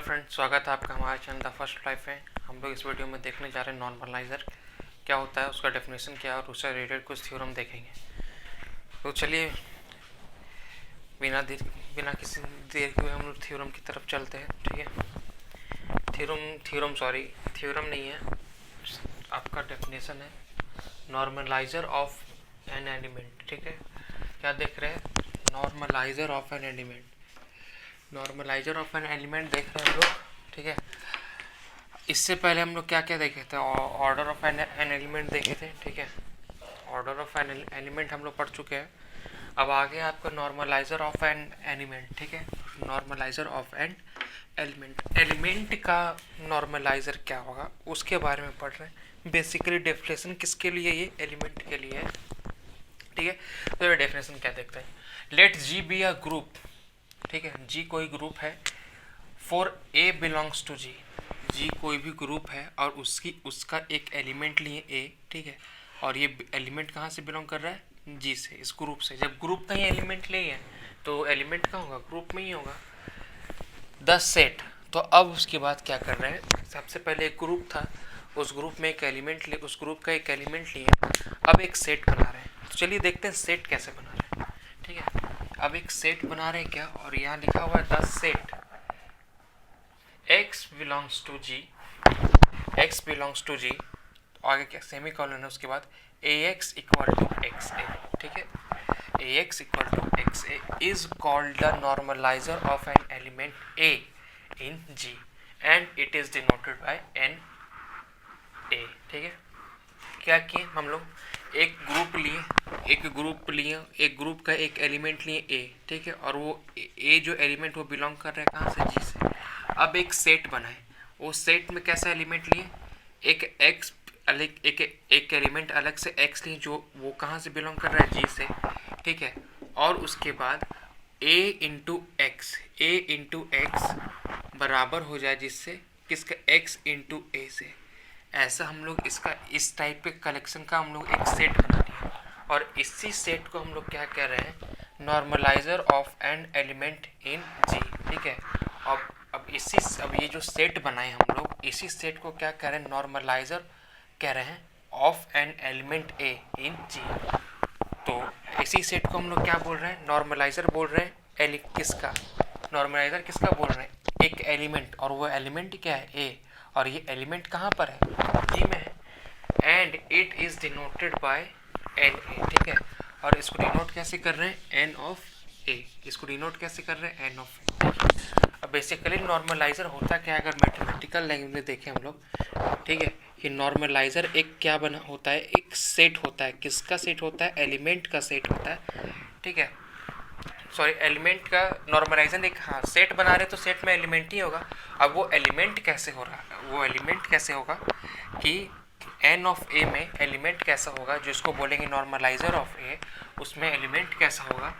Friend, स्वागत है आपका हमारे चैनल द फर्स्ट लाइफ में। हम लोग इस वीडियो में देखने जा रहे हैं नॉर्मलाइज़र क्या होता है, उसका डेफिनेशन क्या है और उससे रिलेटेड कुछ थ्योरम देखेंगे। तो चलिए बिना किसी देर के हम लोग थ्योरम की तरफ चलते हैं। ठीक है, थ्योरम नहीं है, आपका डेफिनेशन है नॉर्मलाइज़र ऑफ एन एलिमेंट। ठीक है, क्या देख रहे हैं? Normaliser of an element. Normaliser of an element देख रहे हैं हम लोग। ठीक है, इससे पहले हम लोग क्या क्या देखे थे? ऑर्डर ऑफ एन एलिमेंट देखे थे। ठीक है, ऑर्डर ऑफ एन एलिमेंट हम लोग पढ़ चुके हैं। अब आगे आपका नॉर्मलाइज़र ऑफ एन एलिमेंट। ठीक है, नॉर्मलाइज़र ऑफ एन एलिमेंट का नॉर्मलाइज़र क्या होगा उसके बारे में पढ़ रहे हैं। बेसिकली डेफिनेशन किसके लिए? ये एलिमेंट के लिए है। ठीक है, तो ये डेफिनेशन क्या देखते हैं? Let G be a group. ठीक है, जी कोई ग्रुप है। For a belongs to G, G कोई भी ग्रुप है और उसका एक एलिमेंट लिए ए। ठीक है, और ये एलिमेंट कहाँ से बिलोंग कर रहा है? जी से, इस ग्रुप से। जब ग्रुप का ही एलिमेंट ले है तो एलिमेंट कहाँ होगा? ग्रुप में ही होगा। The set. तो अब उसके बाद क्या कर रहे हैं? सबसे पहले एक ग्रुप था, उस ग्रुप में एक एलिमेंट लिए, उस ग्रुप का एक एलिमेंट लिए, अब एक सेट बना रहे हैं। तो चलिए देखते हैं सेट कैसे बना रहे हैं। ठीक है, अब एक सेट बना रहे हैं क्या, और यहाँ लिखा हुआ है the set x belongs to G, x belongs to G, आगे क्या सेमी कॉलन है, उसके बाद ax equal to x a. ठीक है, ax equal to x a is called the normaliser of an element a in g and it is denoted by N ए। ठीक है, क्या किए हम लोग? एक ग्रुप का एक एलिमेंट लिए a। ठीक है, और वो a जो एलिमेंट वो बिलोंग कर रहा है कहाँ से? g से। अब एक सेट बनाए, वो सेट में कैसा एलिमेंट लिए? एक x अलग, एक एलिमेंट अलग से x लिए जो वो कहाँ से बिलोंग कर रहा है? g से। ठीक है, और उसके बाद a इंटू एक्स बराबर हो जाए जिससे किसका? x इंटू ए से। ऐसा हम लोग इसका इस टाइप के कलेक्शन का हम लोग एक सेट बना लिया, और इसी सेट को हम लोग क्या कह रहे हैं? Normaliser of an element in G. ठीक है, अब ये जो सेट बनाए हम लोग, इसी सेट को क्या कह रहे हैं? नॉर्मलाइजर कह रहे हैं of an element a in G. तो इसी सेट को हम लोग क्या बोल रहे हैं? नॉर्मलाइजर बोल रहे हैं। किसका नॉर्मलाइजर? किसका बोल रहे हैं? एक एलिमेंट, और वो एलिमेंट क्या है? ए, और ये एलिमेंट कहाँ पर है? जी में है। And it is denoted by N ए। ठीक है, और इसको डिनोट कैसे कर रहे हैं? N of a. इसको डिनोट कैसे कर रहे हैं? N of a. अब बेसिकली नॉर्मलाइजर होता क्या है अगर मैथमेटिकल लैंग्वेज में देखें हम लोग? ठीक है, कि नॉर्मलाइजर एक क्या बना होता है? एक सेट होता है। किसका सेट होता है? एलिमेंट का सेट होता है। ठीक है, सॉरी, एलिमेंट का नॉर्मलाइजर एक, हाँ, सेट बना रहे तो सेट में एलिमेंट ही होगा। अब वो एलिमेंट कैसे हो रहा है? वो एलिमेंट कैसे होगा कि एन ऑफ ए में एलिमेंट कैसा होगा, जिसको बोलेंगे नॉर्मलाइजर ऑफ ए, उसमें एलिमेंट कैसा होगा?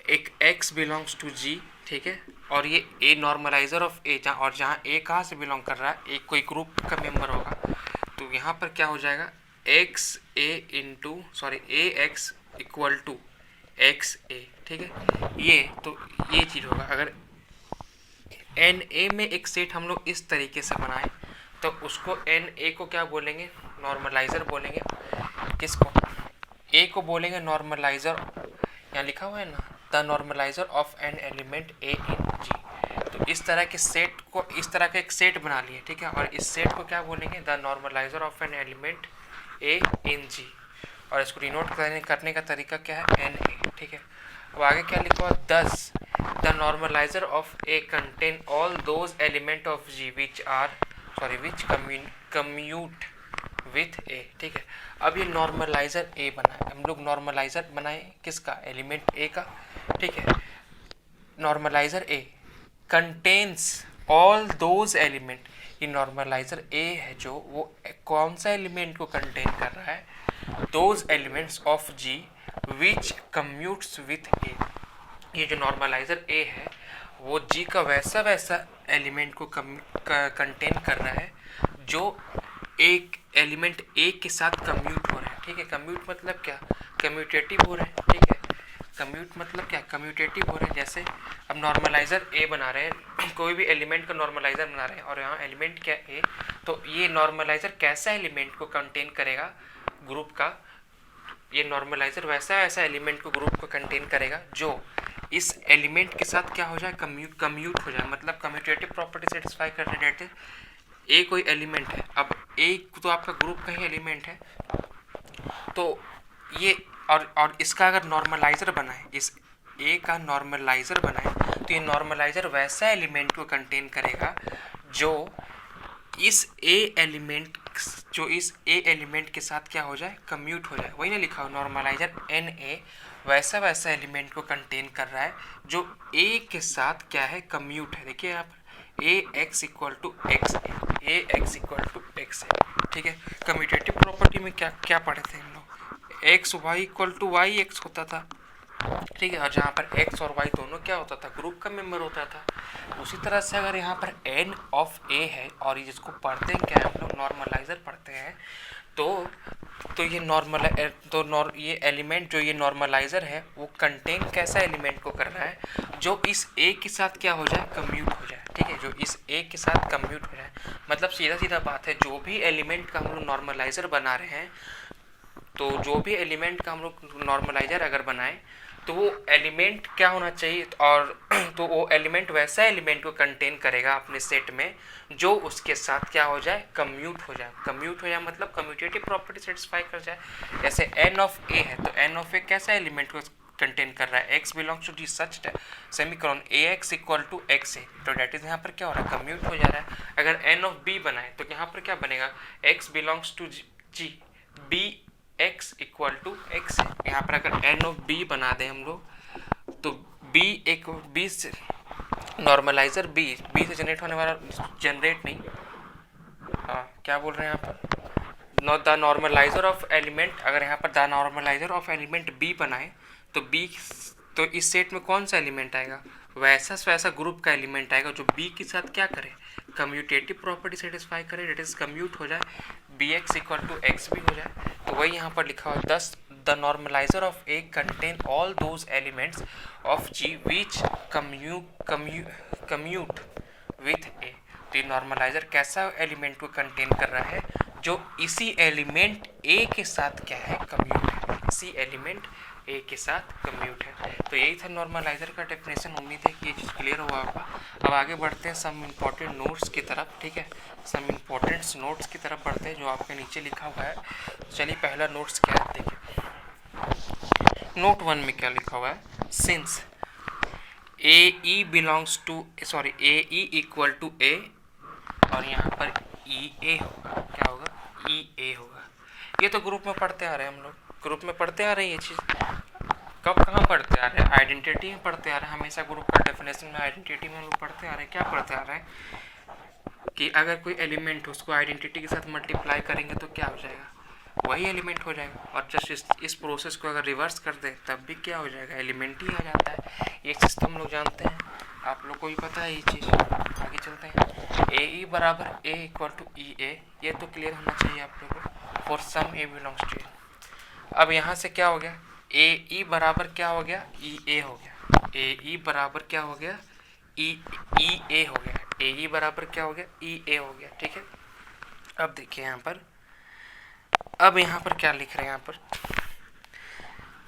एक x बिलोंग्स टू g। ठीक है, और ये a नॉर्मलाइजर ऑफ a, और जहाँ a कहाँ से बिलोंग कर रहा है? एक कोई ग्रुप का मेंबर होगा। तो यहाँ पर क्या हो जाएगा? ए x equal to x a. ठीक है, ये चीज़ होगा। अगर एन ए में एक सेट हम लोग इस तरीके से बनाएं तो उसको एन ए को क्या बोलेंगे? नॉर्मलाइजर बोलेंगे। किसको? ए को बोलेंगे नॉर्मलाइजर। यहाँ लिखा हुआ है ना, the normaliser of an element a in G. तो इस तरह के सेट को, इस तरह का एक सेट बना लिए। ठीक है, और इस सेट को क्या बोलेंगे? The normaliser of an element a in G, और इसको डिनोट करने का तरीका क्या है? एन ए। ठीक है, अब आगे क्या लिखा हुआ? Thus the normaliser of a contain all those element of G which commute with a. ठीक है, अब ये नॉर्मलाइजर ए बनाए, हम लोग नॉर्मलाइजर बनाए किसका? एलिमेंट ए का। ठीक है, normaliser A contains all those element. ये नॉर्मलाइजर ए है जो वो कौन सा एलिमेंट को कंटेन कर रहा है? Those elements of G which commutes with a. ये जो नॉर्मलाइजर ए है वो जी का वैसा एलिमेंट को कंटेन कर रहा है जो एक एलिमेंट ए के साथ कम्यूट हो रहा है। ठीक है, कम्यूट मतलब क्या? कम्यूटेटिव हो रहा है। ठीक है, कम्यूट मतलब क्या, कम्यूटेटिव हो रहे हैं। जैसे अब नॉर्मलाइजर ए बना रहे हैं, कोई भी एलिमेंट का नॉर्मलाइजर बना रहे हैं और यहाँ एलिमेंट क्या ए, तो ये नॉर्मलाइजर कैसा एलिमेंट को कंटेन करेगा ग्रुप का, ये नॉर्मलाइजर वैसा एलिमेंट को ग्रुप को कंटेन करेगा जो इस एलिमेंट के साथ क्या हो जाए, कम्यूट हो जाए, मतलब कम्यूटेटिव प्रॉपर्टी सेटिस्फाई कर रहे हैं। ए कोई एलिमेंट है, अब ए तो आपका ग्रुप का ही एलिमेंट है, तो ये और इसका अगर नॉर्मलाइजर बनाए, इस ए का नॉर्मलाइजर बनाए, तो ये नॉर्मलाइजर वैसा एलिमेंट को कंटेन करेगा जो इस ए एलिमेंट के साथ क्या हो जाए, कम्यूट हो जाए। वही ना लिखा हो, नॉर्मलाइजर एन ए वैसा एलिमेंट को कंटेन कर रहा है जो ए के साथ क्या है, कम्यूट है। देखिए आप a x equal to x a x equal to x a, ठीक है। कम्यूटेटिव प्रॉपर्टी में क्या क्या पढ़े थे हम लोग, x y equal to y x होता था, ठीक है। और जहाँ पर एक्स और वाई दोनों क्या होता था, ग्रुप का मेंबर होता था। उसी तरह से अगर यहाँ पर एन ऑफ ए है और जिसको पढ़ते हैं क्या हम लोग, नॉर्मलाइजर पढ़ते हैं, तो ये एलिमेंट जो ये नॉर्मलाइजर है वो कंटेन कैसा एलिमेंट को कर रहा है, जो इस ए के साथ क्या हो जाए, कम्यूट हो जाए, ठीक है। जो इस ए के साथ कम्यूट हो जाए, मतलब सीधा सीधा बात है, जो भी एलिमेंट का हम लोग नॉर्मलाइजर बना रहे हैं, तो जो भी एलिमेंट का हम लोग नॉर्मलाइजर अगर बनाएं, तो वो एलिमेंट क्या होना चाहिए, और तो वो एलिमेंट वैसा एलिमेंट को कंटेन करेगा अपने सेट में जो उसके साथ क्या हो जाए, कम्यूट हो जाए। कम्यूट हो जाए मतलब कम्यूटेटिव प्रॉपर्टी सेटिस्फाई कर जाए। जैसे एन ऑफ ए है, तो एन ऑफ ए कैसा एलिमेंट को कंटेन कर रहा है, x belongs to G such semicolon a x equal to x a, तो डेट इज यहाँ पर क्या हो रहा है, कम्यूट हो जा रहा है। अगर एन ऑफ बी बनाए तो यहाँ पर क्या बनेगा, x belongs to G b x equal to x है। यहाँ पर अगर एन ऑफ बी बना दें हम लोग, तो बी एक बी से नॉर्मलाइजर बी से जनरेट होने वाला, जनरेट नहीं, हाँ क्या बोल रहे हैं यहाँ पर, द नॉर्मलाइजर ऑफ एलिमेंट, अगर यहाँ पर the normaliser of element b बनाए, तो बी, तो इस सेट में कौन सा एलिमेंट आएगा, वैसा ग्रुप का एलिमेंट आएगा जो बी के साथ क्या करे, कम्यूटेटिव प्रॉपर्टी सेटिस्फाई करे, डेट इज कम्यूट हो जाए, b x equal to x भी हो जाए। तो वही यहाँ पर लिखा हुआ, thus the normaliser of a contain all those elements of G which commute with a. तो ये नॉर्मलाइजर कैसा एलिमेंट को कंटेन कर रहा है, जो इसी एलिमेंट ए के साथ क्या है, कम्यूट है, इसी एलिमेंट ए के साथ कम्यूट है। तो यही था नॉर्मलाइजर का डेफिनेशन। उम्मीद है कि ये चीज़ क्लियर हुआ होगा। अब आगे बढ़ते हैं सम इम्पोर्टेंट नोट्स की तरफ, ठीक है। सम इम्पोर्टेंट नोट्स की तरफ बढ़ते हैं जो आपके नीचे लिखा हुआ है। चलिए पहला नोट्स क्या है देखिए, नोट 1 में क्या लिखा हुआ है, since a e belongs to a e equal to a, और यहाँ पर ई ए होगा, क्या होगा, ई ए होगा। ये तो ग्रुप में पढ़ते आ रहे हैं हम लोग, ग्रुप में पढ़ते आ रहे हैं ये चीज़। कब कहाँ पढ़ते आ रहे हैं, आइडेंटिटी में पढ़ते आ रहे हैं, हमेशा ग्रुप का डेफिनेशन में आइडेंटिटी में हम लोग पढ़ते आ रहे हैं। क्या पढ़ते आ रहे हैं कि अगर कोई एलिमेंट उसको आइडेंटिटी के साथ मल्टीप्लाई करेंगे तो क्या हो जाएगा, वही एलिमेंट हो जाएगा। और जस्ट इस प्रोसेस को अगर रिवर्स कर दें तब भी क्या हो जाएगा, एलिमेंट ही आ जाता है। ये चीज़ तो हम लोग जानते हैं, आप लोग को भी पता है ये चीज़। आगे चलते हैं, ए ई बराबर ए इक्वल टू ई ए, ये तो क्लियर होना चाहिए आप लोगों को, for some a belongs to a. अब यहाँ से क्या हो गया, ए ई बराबर क्या हो गया, ई ए हो गया, ए ई बराबर क्या हो गया, ई ए हो गया, ए ई बराबर क्या हो गया, ई ए हो गया, ठीक है। अब देखिए यहाँ पर, अब यहाँ पर क्या लिख रहे हैं, यहाँ पर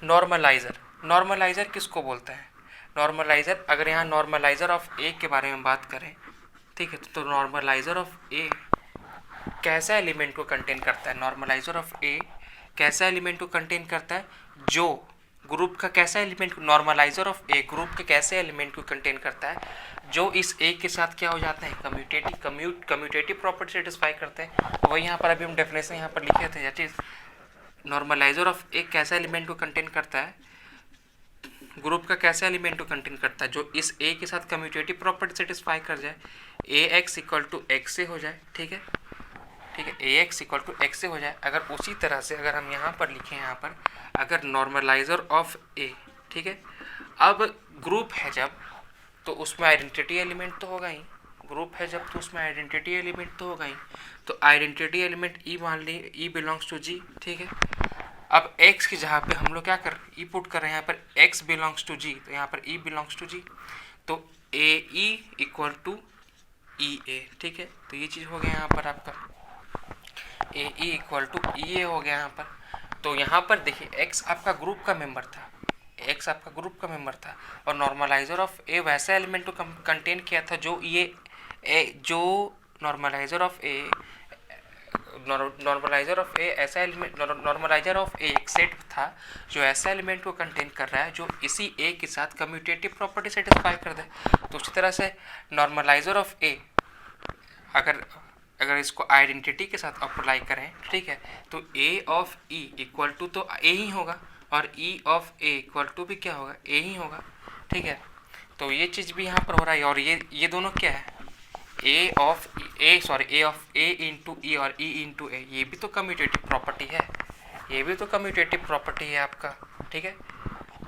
नॉर्मलाइजर। नॉर्मलाइजर किसको बोलते हैं, नॉर्मलाइजर, अगर यहाँ नॉर्मलाइजर ऑफ ए के बारे में बात करें, ठीक है, तो नॉर्मलाइजर ऑफ ए कैसा एलिमेंट को कंटेन करता है, नॉर्मलाइजर ऑफ ए कैसा एलिमेंट को कंटेन करता है, जो ग्रुप का कैसा element, normaliser of A group के कैसे एलिमेंट को कंटेन करता है, जो इस ए के साथ क्या हो जाते हैं, कम्यूटेटिव प्रॉपर्टी सेटिस्फाई करते हैं। तो वही यहाँ पर अभी हम डेफिनेशन यहाँ पर लिखे थे, दैट इज नॉर्मलाइजर ऑफ ए कैसा एलिमेंट को कंटेन करता है, ग्रुप का कैसा एलिमेंट को कंटेन करता है, जो इस ए के साथ कम्यूटेटिव प्रॉपर्टी सेटिस्फाई कर जाए, ए एक्स इक्वल टू एक्स से हो जाए, ठीक है, ठीक है, ए एक्स इक्वल टू एक्स से हो जाए। अगर उसी तरह से अगर हम यहाँ पर लिखें, यहाँ पर अगर नॉर्मलाइजर ऑफ ए, ठीक है, अब ग्रुप है जब, तो उसमें आइडेंटिटी एलिमेंट तो होगा ही, ग्रुप है जब तो उसमें आइडेंटिटी एलिमेंट तो होगा ही। तो आइडेंटिटी एलिमेंट ई मान ली, ई बिलोंग्स टू जी, ठीक है। अब x की जगह पे हम लोग क्या कर ई पुट कर रहे हैं, यहाँ पर x बिलोंग्स टू g, तो यहाँ पर e बिलोंग्स टू g, तो ए ई इक्वल टू ई ए, ठीक है। तो ये चीज़ हो गया यहाँ पर आपका ए ई इक्वल टू ई ए हो गया यहाँ पर। तो यहाँ पर देखिए x आपका ग्रुप का मेंबर था, x आपका ग्रुप का मेंबर था, और नॉर्मलाइजर ऑफ ए वैसा एलिमेंट को कंटेन किया था जो जो नॉर्मलाइजर ऑफ ए ऐसा एलिमेंट, नॉर्मलाइजर ऑफ ए एक सेट था जो ऐसा एलिमेंट को कंटेन कर रहा है जो इसी ए के साथ कम्यूटेटिव प्रॉपर्टी सेटिस्फाई कर दे। तो उसी तरह से नॉर्मलाइजर ऑफ ए अगर इसको आइडेंटिटी के साथ अप्लाई करें, ठीक है, तो a of e equal to तो ए ही होगा, और e of a equal to भी क्या होगा, ए ही होगा, ठीक है। तो ये चीज़ भी यहाँ पर हो रहा है, और ये दोनों क्या है, ए ऑफ ए इंटू ई और ई इंटू ए, ये भी तो कम्यूटेटिव प्रॉपर्टी है, ये भी तो कम्यूटेटिव प्रॉपर्टी है आपका, ठीक है।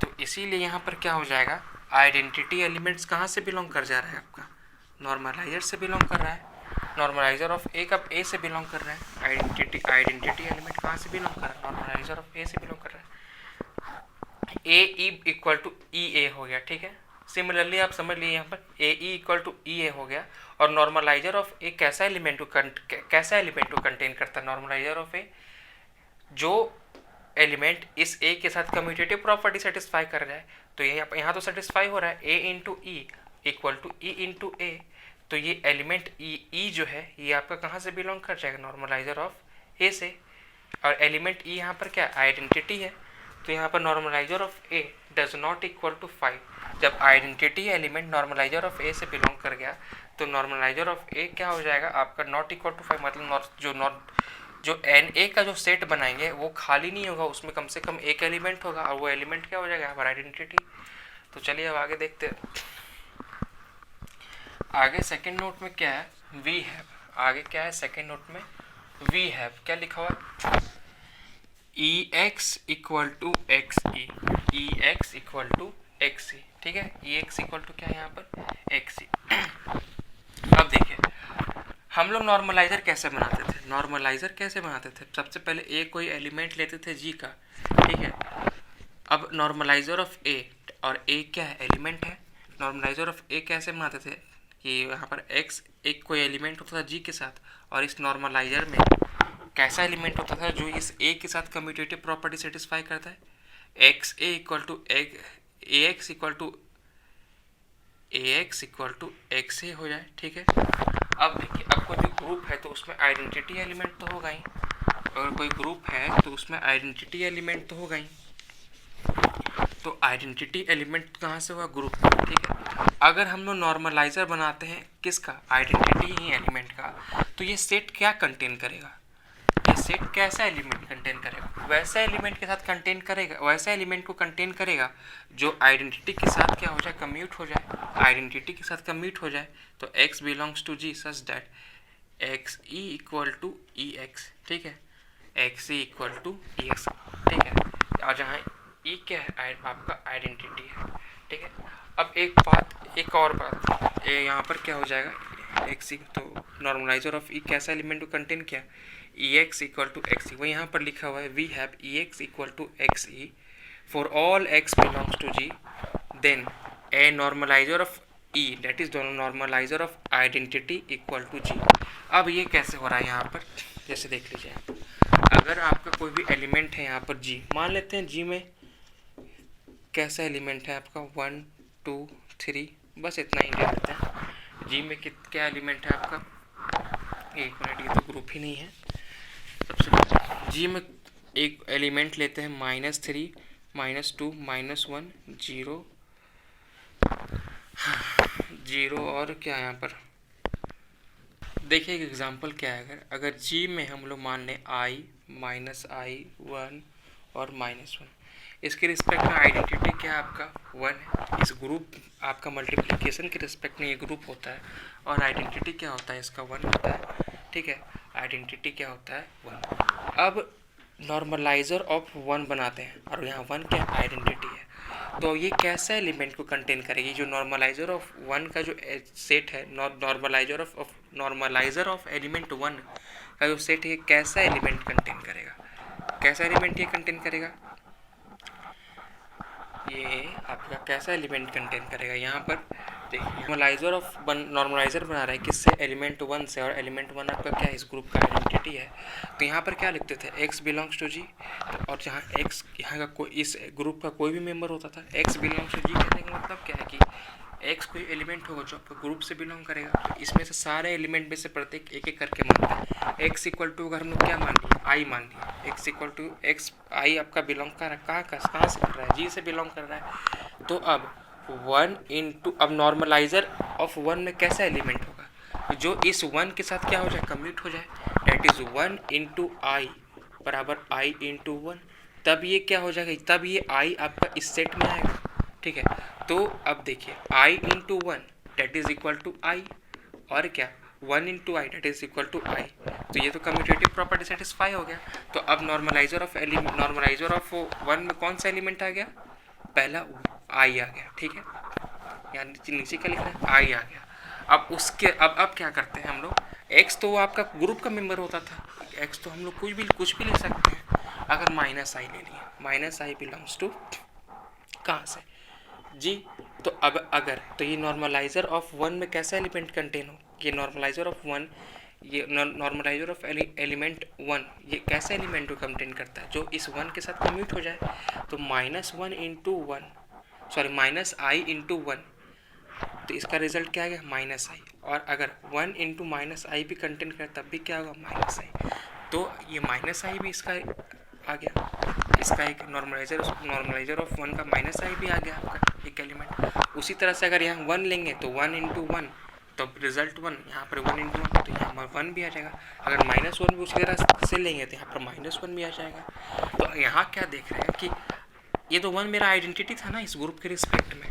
तो इसीलिए यहाँ पर क्या हो जाएगा, आइडेंटिटी एलिमेंट्स कहाँ से बिलोंग कर जा रहा है आपका, नॉर्मलाइजर से बिलोंग कर रहा है। नॉर्मलाइजर ऑफ ए कब ए से बिलोंग कर रहा है, आइडेंटिटी एलिमेंट कहाँ से बिलोंग कर रहा है, नॉर्मलाइजर ऑफ ए से बिलोंग कर रहा है। ए ई इक्वल टू ई ए हो गया, ठीक है। सिमिलरली आप समझ लिए यहाँ पर ए ई इक्वल टू ई ए हो गया, और नॉर्मलाइजर ऑफ ए कैसा एलिमेंट को कंटेन करता है, नॉर्मलाइजर ऑफ ए जो एलिमेंट इस ए के साथ कम्यूटेटिव प्रॉपर्टी सेटिस्फाई कर रहा है। तो यहाँ तो सेटिस्फाई हो रहा है, a into e equal to e into a, तो ये एलिमेंट ई जो है ये आपका कहाँ से बिलोंग कर जाएगा, नॉर्मलाइजर ऑफ ए से, और एलिमेंट ई यहाँ पर क्या आइडेंटिटी है, तो यहाँ पर normaliser of a does not equal to 5। जब identity element normaliser of a से बिलोंग कर गया तो नॉर्मलाइजर ऑफ ए क्या हो जाएगा आपका, नॉट इक्वल टू 5, मतलब जो एन ए का जो सेट बनाएंगे वो खाली नहीं होगा, उसमें कम से कम एक एलिमेंट होगा, और वो एलिमेंट क्या हो जाएगा हमारा आइडेंटिटी। तो चलिए अब आगे देखते हैं। आगे सेकेंड नोट में क्या है, वी हैव, आगे क्या है सेकेंड नोट में, वी हैव क्या लिखा हुआ है, e x equal to x e x equal to x e, ठीक है। ई एक्स इक्वल टू क्या है यहाँ पर, एक्स ई। अब देखिए हम लोग नॉर्मलाइजर कैसे बनाते थे, सबसे पहले ए कोई एलिमेंट लेते थे जी का, ठीक है। अब नॉर्मलाइजर ऑफ ए, और ए क्या है, एलिमेंट है, नॉर्मलाइजर ऑफ ए कैसे बनाते थे कि यहाँ पर एक्स एक कोई एलिमेंट होता था जी के साथ, और इस नॉर्मलाइजर में कैसा एलिमेंट होता था जो इस ए के साथ कम्यूटेटिव प्रॉपर्टी सेटिस्फाई करता है, x a equal to a x equal to x a हो जाए, ठीक है। अब देखिए अब कोई भी ग्रुप है तो उसमें आइडेंटिटी एलिमेंट तो होगा ही, अगर कोई ग्रुप है तो उसमें आइडेंटिटी एलिमेंट तो होगा ही, तो आइडेंटिटी एलिमेंट कहाँ से हुआ, ग्रुप, ठीक है। अगर हम लोग नॉर्मलाइजर बनाते हैं किसका, आइडेंटिटी ही एलिमेंट का, तो ये सेट क्या कंटेन करेगा, ये सेट कैसा एलिमेंट कंटेन करेगा, वैसा एलिमेंट के साथ कंटेन करेगा, वैसा एलिमेंट को कंटेन करेगा जो आइडेंटिटी के साथ क्या हो जाए, कम्यूट हो जाए, आइडेंटिटी के साथ कम्यूट हो जाए। तो x belongs to G such that x e equal to e x, ठीक है, x e equal to e x, ठीक है। और जहाँ ई क्या है आपका आइडेंटिटी है, ठीक है। अब एक और बात यहाँ पर क्या हो जाएगा, एक्स ई, तो नॉर्मलाइजर ऑफ ई कैसा एलिमेंट को कंटेन किया, e x equal to x e, वो यहाँ पर लिखा हुआ है we have e x equal to x e for all x belongs to G, then a normaliser of e that is normaliser of identity equal to G. अब ये कैसे हो रहा है यहाँ पर, जैसे देख लीजिए, अगर आपका कोई भी एलिमेंट है यहाँ पर जी, मान लेते हैं जी में कैसा एलिमेंट है आपका 1 2 3, बस इतना ही ले लेते हैं। जी में क्या एलिमेंट है आपका, एक मिनट, ये तो ग्रुप ही नहीं है। सबसे पहले जी में एक एलिमेंट लेते हैं -3 -2 -1 0 और क्या है यहाँ पर, देखिए एक एग्जांपल क्या है, अगर जी में हम लोग मान लें i -i 1 और -1, इसके रिस्पेक्ट में आइडेंटिटी क्या है आपका 1 है। इस ग्रुप आपका मल्टीप्लिकेशन के रिस्पेक्ट में ये ग्रुप होता है, और आइडेंटिटी क्या होता है इसका 1 होता है, ठीक है, आइडेंटिटी क्या होता है 1। अब नॉर्मलाइजर ऑफ 1 बनाते हैं, और यहाँ 1 क्या आइडेंटिटी है, तो ये कैसा एलिमेंट को कंटेन करेगी, जो नॉर्मलाइजर ऑफ 1 का जो सेट है, नॉर्मलाइजर ऑफ एलिमेंट 1 का जो सेट है कैसा एलिमेंट कंटेन करेगा, कैसा एलिमेंट ये कंटेन करेगा, ये आपका कैसा एलिमेंट कंटेन करेगा। यहाँ पर देखिए नॉर्मलाइजर बना रहा है किससे, एलिमेंट 1 से, और एलिमेंट 1 आपका क्या है, इस ग्रुप का आइडेंटिटी है। तो यहाँ पर क्या लिखते थे, x बिलोंग्स टू जी, और जहाँ x यहाँ का कोई इस ग्रुप का कोई भी मेंबर होता था, x बिलोंग्स टू जी कहने का मतलब क्या है कि x कोई एलिमेंट होगा जो आपका ग्रुप से बिलोंग करेगा। तो इसमें से सारे एलिमेंट में से प्रत्येक एक एक करके मानते हैं। x इक्वल टू अगर हम लोग क्या मान लिया, i मान लिया, x equal to x, i आपका बिलोंग कर रहा है कहाँ से कर रहा है, g से बिलोंग कर रहा है। तो अब 1 इंटू, अब नॉर्मलाइजर ऑफ 1 में कैसा एलिमेंट होगा, जो इस 1 के साथ क्या हो जाए, कम्यूट हो जाए, डेट इज़ 1 इंटू आई बराबर i इंटू 1, तब ये क्या हो जाएगा, तब ये i आपका इस सेट में आएगा। ठीक है, तो अब देखिए i into 1 that is equal to i, और क्या 1 into i that is equal to i. तो ये तो कम्यूटेटिव प्रॉपर्टी सेटिस्फाई हो गया। तो अब नॉर्मलाइजर ऑफ 1 में कौन सा एलिमेंट आ गया, पहला आई आ गया। ठीक है, यानी नीचे क्या लिख रहे हैं, आई आ गया। अब उसके अब क्या करते हैं हम लोग, एक्स तो वो आपका ग्रुप का मेंबर होता था, एक्स तो हम लोग कुछ भी ले सकते हैं। अगर माइनस आई ले लिए, माइनस आई बिलोंग्स टू कहाँ से, जी। तो अगर तो ये नॉर्मलाइजर ऑफ 1 में कैसा एलिमेंट कंटेन हो, ये नॉर्मलाइजर ऑफ 1, ये नॉर्मलाइजर ऑफ एलिमेंट 1 ये कैसा एलिमेंट को कंटेन करता है, जो इस 1 के साथ कम्यूट हो जाए। तो -1 इंटू 1, सॉरी माइनस आई इंटू 1, तो इसका रिजल्ट क्या आ गया, माइनस आई। और अगर 1 इंटू माइनस आई भी कंटेन करे तब भी क्या होगा, माइनस आई। तो ये माइनस आई भी इसका आ गया, इसका एक नॉर्मलाइजर ऑफ 1 का माइनस आई भी आ गया आपका एक एलिमेंट। उसी तरह से अगर यहाँ 1 लेंगे तो 1 इंटू 1, तो रिजल्ट 1, यहाँ पर 1 इंटू 1 तो यहाँ पर 1 भी आ जाएगा। अगर -1 भी उसी तरह से लेंगे तो यहाँ पर -1 भी आ जाएगा। तो यहाँ क्या देख रहे हैं कि ये तो 1 मेरा आइडेंटिटी था ना इस ग्रुप के रिस्पेक्ट में।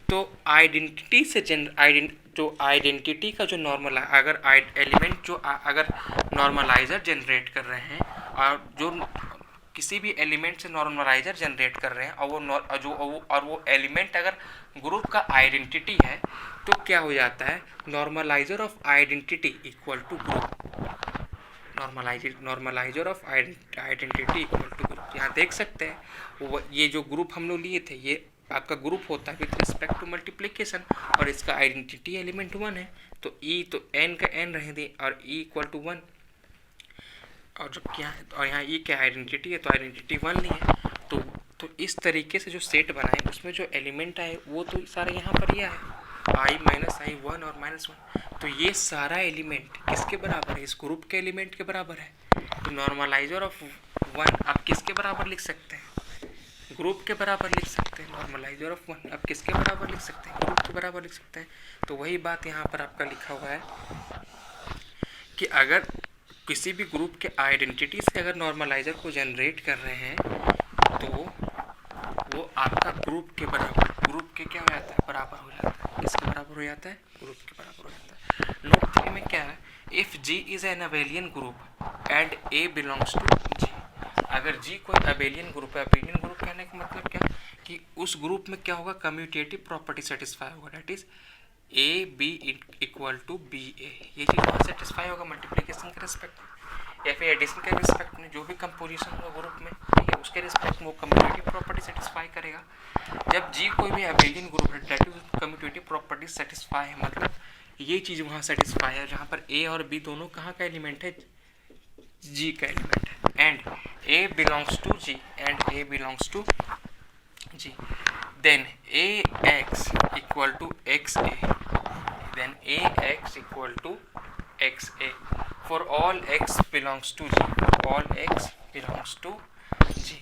तो आइडेंटिटी से आइडेंटिटी का जो नॉर्मल, अगर एलिमेंट जो अगर नॉर्मलाइजर जनरेट कर रहे हैं, और जो किसी भी एलिमेंट से नॉर्मलाइजर जनरेट कर रहे हैं, और वो एलिमेंट अगर ग्रुप का आइडेंटिटी है, तो क्या हो जाता है, normalizer of identity equal to group, normalizer of identity equal to group. यहाँ देख सकते हैं ये जो ग्रुप हम लोग लिए थे, ये आपका ग्रुप होता है विथ रिस्पेक्ट टू मल्टीप्लिकेशन, और इसका आइडेंटिटी एलिमेंट 1 है। तो ई तो एन का एन रह दे, और ई इक्वल टू 1, और जो क्या है, और यहाँ ई क्या आइडेंटिटी है, तो आइडेंटिटी 1 ली है। तो इस तरीके से जो सेट बनाए उसमें जो एलिमेंट आए वो तो सारा यहाँ पर ही है, i माइनस आई 1 और -1। तो ये सारा एलिमेंट किसके बराबर है, इस ग्रुप के एलिमेंट के बराबर है। तो नॉर्मलाइजर ऑफ 1 आप किसके बराबर लिख सकते हैं, ग्रुप के बराबर लिख सकते हैं। नॉर्मलाइजर ऑफ 1 आप किसके बराबर लिख सकते हैं, ग्रुप के बराबर लिख सकते हैं। तो वही बात यहाँ पर आपका लिखा हुआ है कि अगर किसी भी ग्रुप के आइडेंटिटी से अगर नॉर्मलाइजर को जनरेट कर रहे हैं, तो वो आपका ग्रुप के बराबर, ग्रुप के क्या हो जाता है, बराबर हो जाता है। किसके बराबर हो जाता है, ग्रुप के बराबर हो जाता है। नोट 3 में क्या है, if G is an abelian group and A belongs to G। अगर G कोई अबेलियन ग्रुप है, अबेलियन ग्रुप कहने का मतलब क्या, कि उस ग्रुप में क्या होगा, कम्यूटेटिव प्रॉपर्टी सेटिस्फाई होगा, that is a b equal to b a. ये चीज़ वहाँ सेटिस्फाई होगा मल्टीप्लिकेशन के रिस्पेक्ट में, या फिर एडिशन के रिस्पेक्ट में, जो भी कंपोजिशन होगा ग्रुप में, ठीक है, उसके रिस्पेक्ट में वो कम्यूटेटिव प्रॉपर्टी सेटिस्फाई करेगा। जब G कोई भी अबेलियन ग्रुप है, that is commutative property satisfy है, मतलब ये चीज़ वहाँ सेटिस्फाई है जहाँ पर A और B दोनों कहाँ का एलिमेंट है, G का एलिमेंट है। And A belongs to G, and A belongs to G, then AX equal to XA, then AX equal to XA for all X belongs to G, all X belongs to G।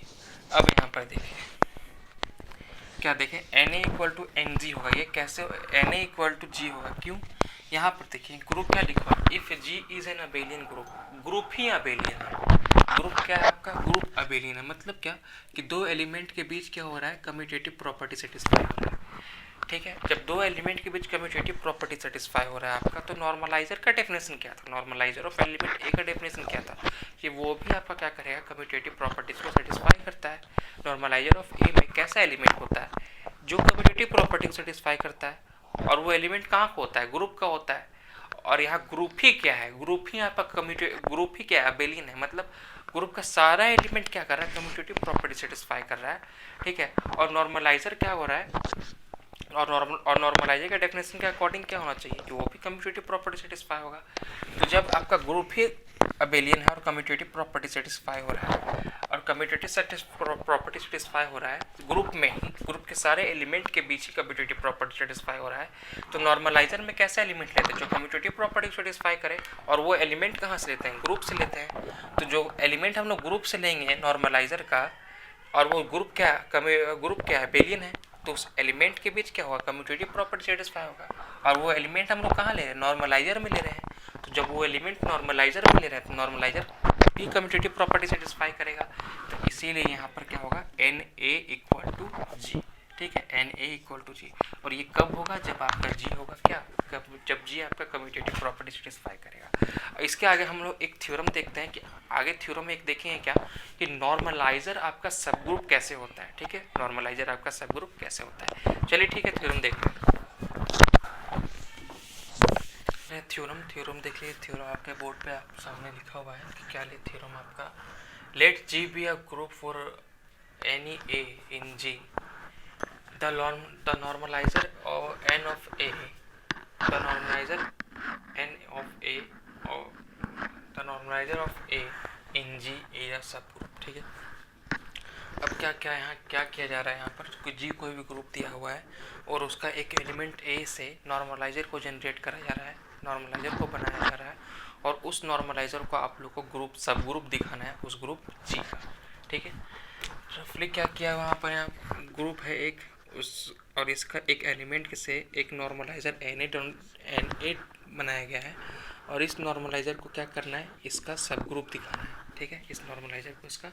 अब यहाँ पर देखिए क्या देखें, Na equal to N G होगा। ये कैसे Na equal to जी होगा, क्यों, यहाँ पर देखिए ग्रुप क्या लिखा है, if G is an abelian group, group he abelian है। ग्रुप क्या है आपका, ग्रुप अबेलियन है, मतलब क्या कि दो एलिमेंट के बीच क्या हो रहा है, कम्यूटेटिव प्रॉपर्टी सेटिस्फाई हो रहा है। ठीक है, जब दो एलिमेंट के बीच कम्यूटेटिव प्रॉपर्टी सेटिस्फाई हो रहा है आपका, तो नॉर्मलाइजर का डेफिनेशन क्या था, नॉर्मलाइजर ऑफ एलिमेंट ए का डेफिनेशन क्या था, कि वो भी आपका क्या करेगा, कम्यूटेटिव प्रॉपर्टीज को सेटिस्फाई करता है। नॉर्मलाइजर ऑफ ए में कैसा एलिमेंट होता है, जो कम्यूटेटिव प्रॉपर्टी को सेटिस्फाई करता है, और वो एलिमेंट कहाँ का होता है, ग्रुप का होता है। और यहाँ ग्रुप ही क्या है, ग्रुप ही आपका ग्रुप ही क्या है, अबेलियन है, मतलब ग्रुप का सारा एलिमेंट क्या कर रहा है, कम्यूटेटिव प्रॉपर्टी सेटिस्फाई कर रहा है, ठीक है। और नॉर्मलाइजर क्या हो रहा है, और नॉर्मलाइजर का डेफिनेशन के अकॉर्डिंग क्या होना चाहिए कि वो भी कम्यूटेटिव प्रॉपर्टी सेटिस्फाई होगा। तो जब आपका ग्रुप ही अबेलियन है और कम्यूटेटिव प्रॉपर्टी सेटिस्फाई हो रहा है, और कम्यूटेटिव प्रॉपर्टी सेटिस्फाई हो रहा है ग्रुप में ही, ग्रुप के सारे एलिमेंट के बीच ही कम्यूटेटिव प्रॉपर्टी सेटिस्फाई हो रहा है, तो नॉर्मलाइजर में कैसे एलिमेंट लेते हैं जो कम्यूटेटिव प्रॉपर्टी सेटिस्फाई करे, और वो एलिमेंट कहाँ से लेते हैं, ग्रुप से लेते हैं। तो जो एलिमेंट हम लोग ग्रुप से लेंगे नॉर्मलाइजर का, और वो ग्रुप क्या है, अबेलियन है, तो उस एलिमेंट के बीच क्या होगा, कम्यूटेटिव प्रॉपर्टी सेटिस्फाई होगा। और वो एलिमेंट हम लोग कहाँ ले रहे हैं, नॉर्मलाइजर में ले रहे हैं। तो जब वो एलिमेंट नॉर्मलाइजर में ले रहे हैं तो नॉर्मलाइजर भी कम्यूटेटिव प्रॉपर्टी सेटिस्फाई करेगा। तो इसीलिए यहाँ पर क्या होगा, एन ए इक्वल टू जी, ठीक है, एन ए इक्वल टू जी। और ये कब होगा, जब आपका जी होगा क्या, जब जी आपका कम्यूटेटिव प्रॉपर्टी सेटिस्फाई करेगा। इसके आगे हम लोग एक थ्योरम देखते हैं कि आगे थ्योरम में एक देखेंगे क्या कि नॉर्मलाइजर आपका सब ग्रुप कैसे होता है, ठीक है, नॉर्मलाइजर आपका सब ग्रुप कैसे होता है। चलिए ठीक है, थ्योरम देखते हैं। थ्योरम देख लीजिए, थ्योरम आपके बोर्ड पे आप सामने लिखा हुआ है कि क्या ले थ्योरम आपका, let G be a group for any A in G, the normalizer of n of a, the normalizer n of a, or the normalizer of a in G is a subgroup, ठीक है। अब क्या यहाँ क्या किया जा रहा है, यहाँ पर G कोई भी ग्रुप दिया हुआ है और उसका एक एलिमेंट A से नॉर्मलाइजर को जनरेट करा जा रहा है, नॉर्मलाइजर को बनाया जा रहा है, और उस नॉर्मलाइजर को आप लोग को ग्रुप सब ग्रुप दिखाना है उस ग्रुप G का, ठीक है। रफली क्या किया वहाँ पर, यहाँ ग्रुप है एक उस, और इसका एक एलिमेंट से एक नॉर्मलाइजर Na बनाया गया है, और इस नॉर्मलाइजर को क्या करना है, इसका सब ग्रुप दिखाना है, ठीक है, इस नॉर्मलाइजर को इसका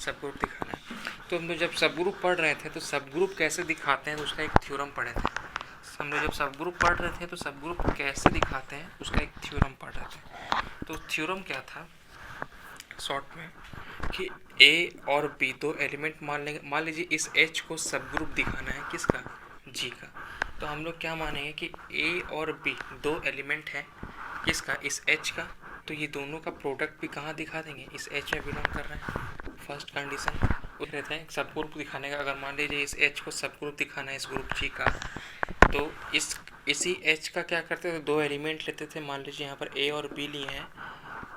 सब ग्रुप दिखाना है। तो हम लोग जब सब ग्रुप पढ़ रहे थे तो सब ग्रुप कैसे दिखाते हैं तो उसका एक थ्योरम पढ़े थे। हम लोग जब सब ग्रुप पढ़ रहे थे तो सब ग्रुप कैसे दिखाते हैं उसका एक थ्योरम पढ़ रहे थे। तो थ्योरम क्या था शॉर्ट में, कि A और B दो एलिमेंट मान लीजिए इस H को सब ग्रुप दिखाना है किसका, G का। तो हम लोग क्या मानेंगे कि A और B दो एलिमेंट हैं किसका, इस H का, तो ये दोनों का प्रोडक्ट भी कहाँ दिखा देंगे, इस H में बिलोंग कर रहे हैं। फर्स्ट कंडीशन उठ रहते हैं सब ग्रुप दिखाने का, अगर मान लीजिए इस H को सब ग्रुप दिखाना है इस ग्रुप G का, तो इसी H का क्या करते थे, दो एलिमेंट लेते थे, मान लीजिए यहाँ पर A और B लिए हैं,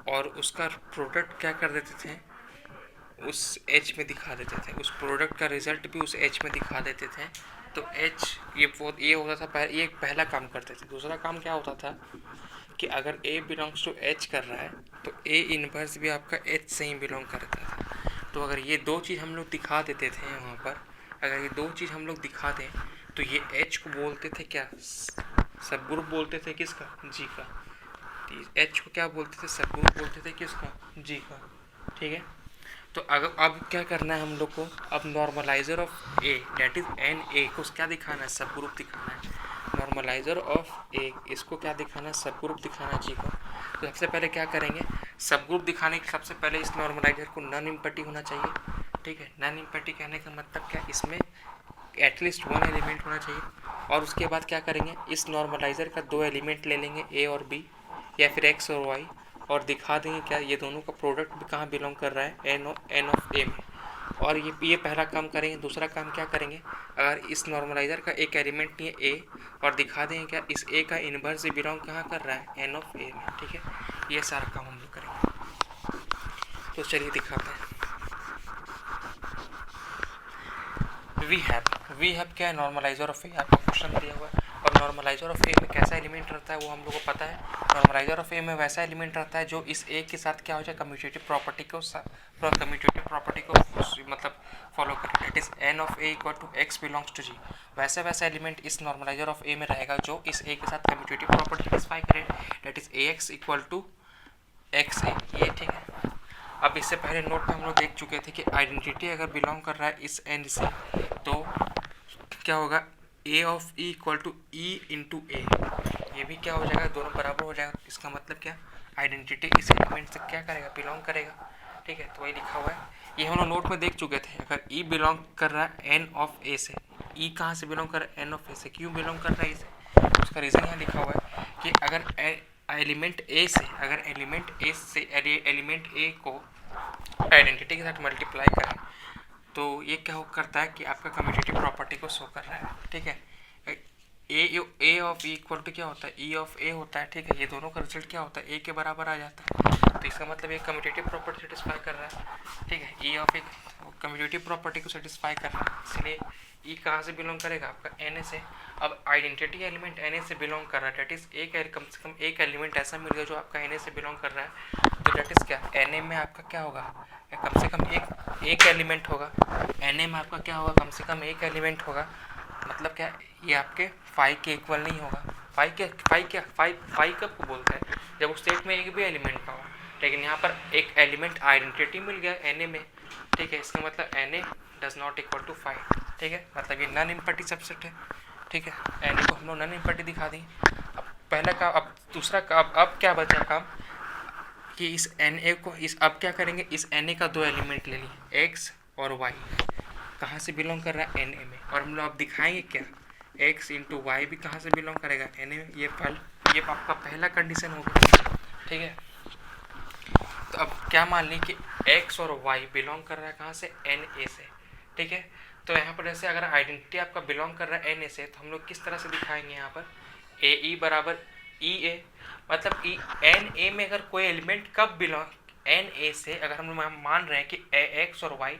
और उसका प्रोडक्ट क्या कर देते थे, उस H में दिखा देते थे, उस प्रोडक्ट का रिजल्ट भी उस H में दिखा देते थे। तो H ये होता था, ये पहला काम करते थे। दूसरा काम क्या होता था कि अगर A बिलोंग्स टू H कर रहा है तो A इनवर्स भी आपका H से ही बिलोंग करता था। तो अगर ये दो चीज़ हम लोग दिखा देते थे वहाँ पर, अगर ये दो चीज़ हम लोग दिखा दें तो ये H को बोलते थे क्या, सब ग्रुप बोलते थे किसका, G का। H को क्या बोलते थे, सब ग्रुप बोलते थे किसका, G का, ठीक है। तो अगर अब क्या करना है हम लोग को, अब normalizer of A that is N A को क्या दिखाना है, सब ग्रुप दिखाना है। नॉर्मलाइजर ऑफ A इसको क्या दिखाना है, सब ग्रुप दिखाना है G को। तो सबसे पहले क्या करेंगे, सब ग्रुप दिखाने के सबसे पहले इस नॉर्मलाइजर को नॉन इम्पैटी होना चाहिए, ठीक है। नॉन इम्पैटी कहने का मतलब क्या, इसमें एटलीस्ट वन एलिमेंट होना चाहिए। और उसके बाद क्या करेंगे, इस नॉर्मलाइजर का दो एलिमेंट ले लेंगे A और B, या फिर X और Y, और दिखा देंगे क्या ये दोनों का प्रोडक्ट भी कहाँ बिलोंग कर रहा है, एन ऑफ ए में। और ये पहला काम करेंगे। दूसरा काम क्या करेंगे, अगर इस नॉर्मलाइजर का एक एलिमेंट नहीं है A, और दिखा देंगे क्या इस A का इनवर्स बिलोंग कहाँ कर रहा है, एन ऑफ ए में, ठीक है। ये सारा काम हम लोग करेंगे। तो चलिए दिखाते हैं। वी हैव क्या है, नॉर्मलाइजर ऑफ ए, आपको क्वेश्चन दिया हुआ है। और नॉर्मलाइजर ऑफ ए में कैसा एलिमेंट रहता है वो हम लोग को पता है। नॉर्मलाइजर ऑफ ए में वैसा एलिमेंट रहता है जो इस ए के साथ क्या हो जाए, कम्यूटेटिव प्रॉपर्टी को मतलब फॉलो करे, that is N of a equal to x belongs to G. वैसा एलिमेंट इस नॉर्मलाइजर ऑफ ए में रहेगा जो इस ए के साथ कम्यूटेटिव प्रॉपर्टी सेटिस्फाई करे, that is a x equal to x a, ये ठीक है। अब इससे पहले नोट में हम लोग देख चुके थे कि आइडेंटिटी अगर बिलोंग कर रहा है इस एंड से तो क्या होगा, a of e equal to e into a, ये भी क्या हो जाएगा, दोनों बराबर हो जाएगा। इसका मतलब क्या, आइडेंटिटी इस एलिमेंट से क्या करेगा, बिलोंग करेगा, ठीक है। तो वही लिखा हुआ है, ये हम लोग नोट में देख चुके थे। अगर ई बिलोंग कर रहा है एन ऑफ ए से, ई कहाँ से बिलोंग कर रहा है, एन ऑफ ए से, क्यों बिलोंग कर रहा है इसे, उसका रीज़न यहाँ लिखा हुआ है कि अगर एलिमेंट ए से अगर एलिमेंट ए को आइडेंटिटी के साथ मल्टीप्लाई करें तो ये क्या हो करता है कि आपका कम्यूटेटिव प्रॉपर्टी को शो कर रहा है, ठीक है। A of e equal to क्या होता है, ई ऑफ ए होता है, ठीक है। ये दोनों का रिजल्ट क्या होता है, ए के बराबर आ जाता है, तो इसका मतलब ये कम्यूटेटिव प्रॉपर्टी सेटिस्फाई कर रहा है, ठीक है। ई ऑफ ए कम्यूटेटिव प्रॉपर्टी को सेटिस्फाई कर रहा है, इसलिए ई कहाँ से बिलोंग करेगा, आपका एन से। अब आइडेंटिटी एलिमेंट एन से बिलोंग कर रहा है, डेट इज कम से कम एक एलिमेंट ऐसा मिल गया जो आपका एन से बिलोंग कर रहा है, तो डेट इज क्या, एन में आपका क्या होगा, कम से कम एक एलिमेंट होगा। एन में आपका क्या होगा, कम से कम एक एलिमेंट होगा, मतलब क्या, ये आपके फाइव के इक्वल नहीं होगा। फाइव कब को बोलते हैं, जब उस स्टेट में एक भी एलिमेंट ना हो, लेकिन यहाँ पर एक एलिमेंट आइडेंटिटी मिल गया एन में, ठीक है। इसका मतलब N A does not equal to 5, ठीक है, मतलब ये नॉन इम्पर्टी सबसेट है, ठीक है। एन ए को हम लोग नॉन इम्पर्टी दिखा दी। अब पहला का, अब दूसरा का, अब क्या बचा काम कि इस एन ए को अब क्या करेंगे, इस एन ए का दो एलिमेंट ले लिए, एक्स और वाई, कहाँ से बिलोंग कर रहा है, एन ए में, और हम लोग अब दिखाएंगे क्या, एक्स इंटू वाई भी कहाँ से बिलोंग करेगा, एन ए में। ये आपका पहला कंडीशन होगा, ठीक है। तो अब क्या मान ली कि एक्स और वाई बिलोंग कर रहा है कहाँ से, एन ए से, ठीक है। तो यहाँ पर जैसे अगर आइडेंटिटी आपका बिलोंग कर रहा है एन ए से, तो हम लोग किस तरह से दिखाएंगे, यहाँ पर ए ई बराबर ई ए, मतलब ई एन ए में अगर कोई एलिमेंट कब बिलोंग, एन ए से अगर हम लोग मान रहे हैं कि एक्स और वाई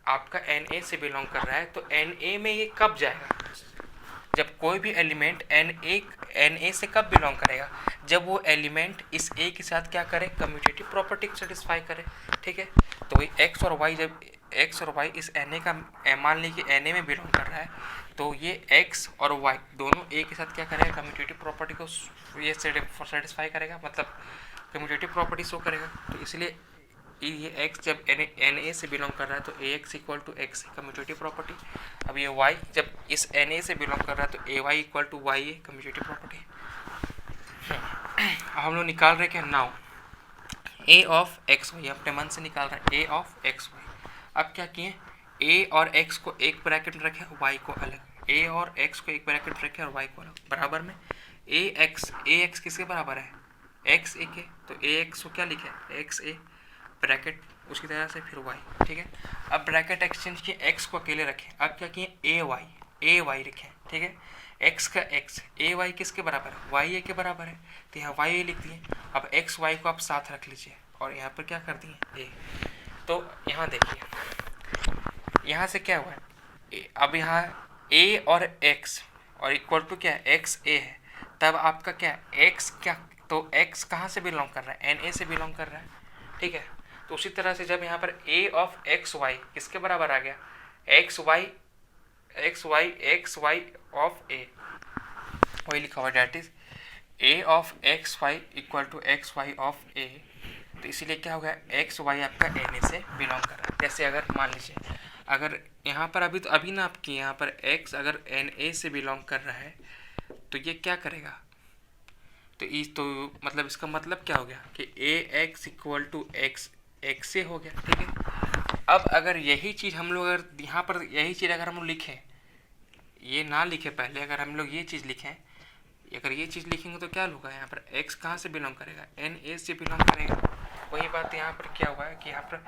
आपका एन ए से बिलोंग कर रहा है, तो एन ए में ये कब जाएगा, जब कोई भी एलिमेंट एन ए से कब बिलोंग करेगा, जब वो एलिमेंट इस ए के साथ क्या करे, कम्यूटेटिव प्रॉपर्टी को सेटिस्फाई करे, ठीक है। तो वही एक्स और वाई, जब एक्स और वाई इस एन ए का मान ली कि एन ए में बिलोंग कर रहा है, तो ये एक्स और वाई दोनों ए के साथ क्या करेगा, कम्यूटेटिव प्रॉपर्टी को ये सेटिस्फाई करेगा, मतलब कम्यूटेटिव प्रॉपर्टी शो करेगा। तो इसलिए ये एक्स जब एन ए से बिलोंग कर रहा है तो a x equal to x commutative property. अब ये वाई जब इस एन ए से बिलोंग कर रहा है तो a y equal to y a commutative property. हम लोग निकाल रहे क्या, now a of x y, अपने मन से निकाल रहे हैं ए ऑफ एक्स वाई। अब क्या किए, ए और एक्स को एक ब्रैकेट में रखे, वाई को अलग, ए और एक्स को एक ब्रैकेट में रखे और वाई को अलग, बराबर में ए एक्स किसके बराबर है, एक्स ए के, तो ए एक्स को क्या लिखे, एक्स ए ब्रैकेट उसकी तरह से फिर वाई, ठीक है। अब ब्रैकेट एक्सचेंज किए, एक्स को अकेले रखें, अब क्या किए, ए वाई लिखें, ठीक है। एक्स का एक्स, ए वाई किसके बराबर है, वाई ए के बराबर है, तो यहाँ वाई ए लिख दिए। अब एक्स वाई को आप साथ रख लीजिए और यहाँ पर क्या कर दिए, ए। तो यहाँ देखिए, यहाँ से क्या हुआ है, अब यहाँ ए और एक्स और इक्वल टू क्या है, एक्स ए है, तब आपका क्या है, एक्स क्या, तो एक्स कहाँ से बिलोंग कर रहा है, एन ए से बिलोंग कर रहा है, ठीक है। तो उसी तरह से जब यहाँ पर ए ऑफ एक्स वाई किसके बराबर आ गया, एक्स वाई ऑफ ए, वही लिखा हुआ, that is a of x y equal to x y of a. तो इसीलिए क्या हो गया, एक्स वाई आपका एन ए से बिलोंग कर रहा है। जैसे अगर मान लीजिए, अगर यहाँ पर अभी ना आपकी यहाँ पर एक्स अगर एन ए से बिलोंग कर रहा है तो ये क्या करेगा, तो मतलब इसका मतलब क्या हो गया कि ए एक्स इक्वल टू एक्स से हो गया, ठीक है। अब अगर यही चीज़ हम लोग अगर यहाँ पर यही चीज़ अगर हम लोग लिखें, ये ना लिखे पहले, अगर हम लोग ये चीज़ लिखें, अगर ये चीज़ लिखेंगे तो क्या होगा, यहाँ पर x कहाँ से बिलोंग करेगा, एन ए से बिलोंग करेगा। वही बात यहाँ पर क्या हुआ है कि यहाँ पर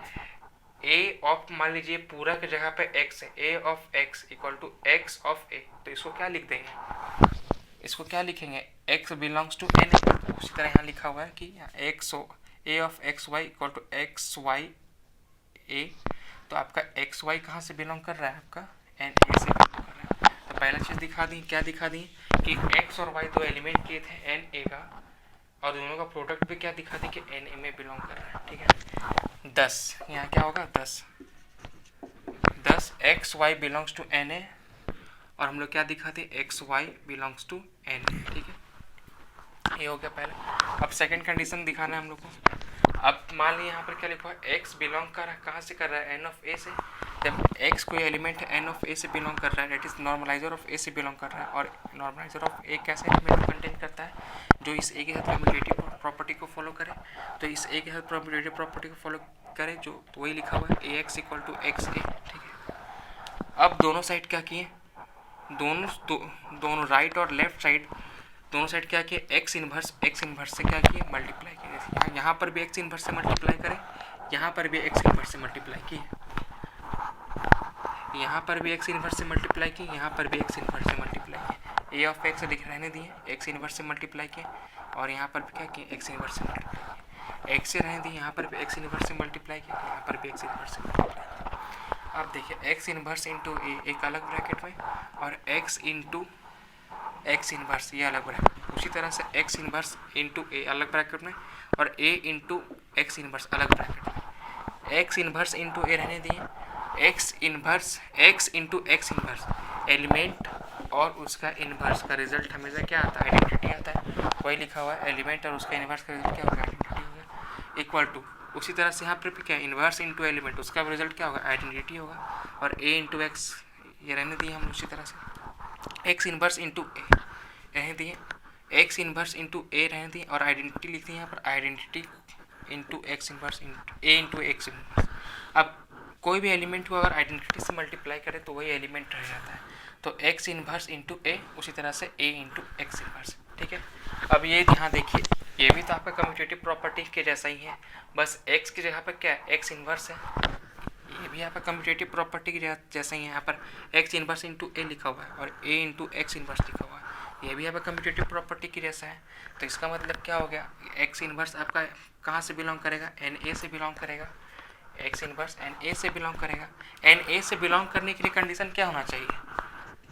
ए ऑफ, मान लीजिए पूरा की जगह पे x है, a of x equal to x of a, तो इसको क्या लिख देंगे, इसको क्या लिखेंगे, x belongs to N a. उसी तरह यहाँ लिखा हुआ है कि x a of x y equal to x y a, तो आपका एक्स वाई कहाँ से बिलोंग कर रहा है, आपका एन ए से बिलोंग कर रहा है। तो पहला चीज़ दिखा दी, क्या दिखा दी कि एक्स और वाई दो एलिमेंट किए थे एन ए का, और दोनों का प्रोडक्ट भी क्या दिखा दी कि एन ए में बिलोंग कर रहा है, ठीक है। 10 यहाँ क्या होगा, 10 x y belongs to N A, और हम लोग क्या दिखाते, x y belongs to N, ठीक है। ये हो गया पहला। अब सेकंड कंडीशन दिखाना है हम लोग को। अब मान लीजिए यहाँ पर क्या लिखा है, एक्स बिलोंग कर रहा है कहाँ से कर रहा है, एन ऑफ ए से। जब एक्स कोई एलिमेंट एन ऑफ ए से बिलोंग कर रहा है, that is normaliser of a से बिलोंग कर रहा है, और नॉर्मलाइजर ऑफ ए कैसे एलिमेंट कंटेन करता है, जो इस ए के साथ कम्यूटेटिव प्रॉपर्टी को फॉलो करे, तो इस ए के साथ कम्यूटेटिव प्रॉपर्टी को फॉलो करे, जो तो वही लिखा हुआ है ए x equal to x a, ठीक है। अब दोनों साइड क्या किए, दोनों राइट और लेफ्ट साइड दोनों साइड क्या किए, एक्स इन्वर्स से क्या किए, मल्टीप्लाई किए। यहाँ पर भी एक्स इन्वर्स से मल्टीप्लाई करें, यहाँ पर भी एक्स इन्वर्स से मल्टीप्लाई किए, यहाँ पर भी एक्स इन्वर्स से मल्टीप्लाई किए, यहाँ पर भी एक्स इन्वर्स से मल्टीप्लाई किए। ए ऑफ एक्स लिख रहने दिए, एक्स इन्वर्स से मल्टीप्लाई किए, और यहाँ पर भी क्या किए, एक्स इन्वर्स से मल्टीप्लाई किए। एक्स से रहने दिए, यहाँ पर भी एक्स इन्वर्स से मल्टीप्लाई किया, यहाँ पर भी एक्स इन्वर्स से मल्टीप्लाई किया। अब देखिए एक्स इन्वर्स इंटू ए एक अलग ब्रैकेट में, और एक्स इंटू एक्स इन्वर्स ये अलग ब्रैकेट। उसी तरह से एक्स इन्वर्स इंटू ए अलग ब्रैकेट में, और ए इंटू एक्स इन्वर्स अलग ब्रैकेट में। एक्स इन्वर्स इंटू ए रहने दिए, x into x inverse element और उसका इन्वर्स का रिजल्ट हमेशा क्या आता है, आइडेंटिटी आता है। वही लिखा हुआ है, एलिमेंट और उसका इन्वर्स का रिजल्ट क्या होगा, आइडेंटिटी होगा, इक्वल टू। उसी तरह से यहाँ पर भी क्या है, इन्वर्स इंटू एलिमेंट, उसका रिजल्ट क्या होगा, आइडेंटिटी होगा। और ए इंटू एक्स ये रहने दिए हम उसी तरह से, एक्स इन्वर्स इंटू ए रहने दिए, एक्स इन्वर्स इंटू ए रहने दिए, और आइडेंटिटी लिख दी यहाँ पर, आइडेंटिटी इंटू एक्स इन्वर्स ए इंटू एक्स इन्वर्स। अब कोई भी एलिमेंट को अगर आइडेंटिटी से मल्टीप्लाई करे तो वही एलिमेंट रह जाता है। तो एक्स इन्वर्स इंटू ए, उसी तरह से ए इंटू एक्स इन्वर्स, ठीक है। अब ये ध्यान देखिए, ये भी तो आपका कम्यूटेटिव प्रॉपर्टी के जैसा ही है, बस एक्स की जगह पर क्या है, एक्स इन्वर्स है। ये भी आपका कम्यूटेटिव प्रॉपर्टी के जैसा ही है, यहाँ पर एक्स इन्वर्स इंटू ए लिखा हुआ है और ए इंटू एक्स इन्वर्स लिखा हुआ है। ये भी आपका कम्यूटेटिव प्रॉपर्टी की जैसा है। तो इसका मतलब क्या हो गया, एक्स इन्वर्स आपका कहाँ से बिलोंग करेगा, एन ए से बिलोंग करेगा। एक्स इन्वर्स एन ए से बिलोंग करेगा। एन ए से बिलोंग करने के लिए कंडीशन क्या होना चाहिए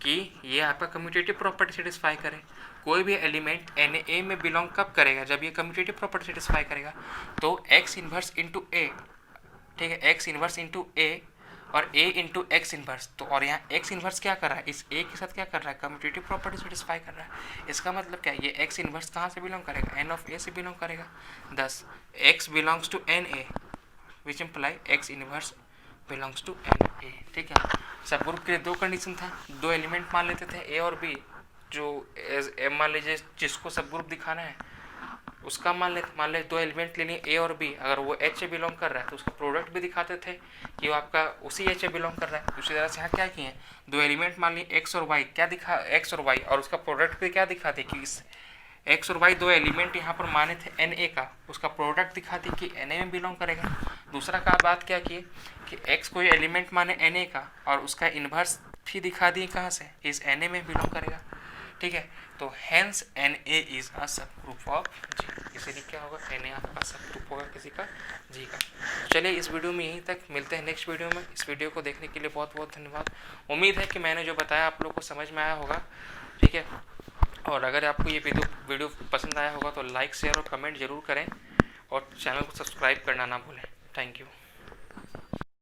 कि ये आपका कम्यूटेटिव प्रॉपर्टी सेटिस्फाई करे। कोई भी एलिमेंट एन ए में बिलोंग कब करेगा, जब ये कम्यूटेटिव प्रॉपर्टी सेटिस्फाई करेगा। तो एक्स इन्वर्स इंटू ए, ठीक है, एक्स इन्वर्स इंटू ए और ए इंटू एक्स इन्वर्स। तो और यहाँ एक्स इन्वर्स क्या कर रहा है, इस ए के साथ क्या कर रहा है, कम्यूटेटिव प्रॉपर्टी सेटिस्फाई कर रहा है। इसका मतलब क्या है, ये एक्स इन्वर्स कहाँ से बिलोंग करेगा, एन ऑफ ए से बिलोंग करेगा। दस x belongs to N A which imply x inverse belongs to N ए, ठीक है। सब ग्रुप के लिए दो कंडीशन था, दो एलिमेंट मान लेते थे ए और बी, जो मान लीजिए जिसको सब ग्रुप दिखाना है उसका मान ले दो एलिमेंट ले लिए ए और बी, अगर वो एच से बिलोंग कर रहा है तो उसका प्रोडक्ट भी दिखाते थे कि वो आपका उसी एच से बिलोंग कर रहा है। उसी तरह से यहाँ क्या किए, दो एलिमेंट मान लिए एक्स और वाई, क्या दिखा, एक्स और वाई, और उसका प्रोडक्ट भी क्या दिखाते कि इस एक्स और वाई दो एलिमेंट यहाँ पर माने थे एन ए का, उसका प्रोडक्ट दिखाती कि एन ए में बिलोंग करेगा। दूसरा का बात क्या किए कि एक्स कोई एलिमेंट माने एन ए का और उसका इन्वर्स भी दिखा दिए कहाँ से, इस एन ए में बिलोंग करेगा, ठीक है। तो hence N A is a subgroup of जी, इसीलिए क्या होगा, एन ए आपका सब ग्रुप होगा किसी का जी का। चलिए इस वीडियो में यहीं तक, मिलते हैं नेक्स्ट वीडियो में। इस वीडियो को देखने के लिए बहुत बहुत धन्यवाद। उम्मीद है कि मैंने जो बताया आप लोग को समझ में आया होगा, ठीक है। और अगर आपको ये वीडियो पसंद आया होगा तो लाइक शेयर और कमेंट जरूर करें, और चैनल को सब्सक्राइब करना ना भूलें। Thank you.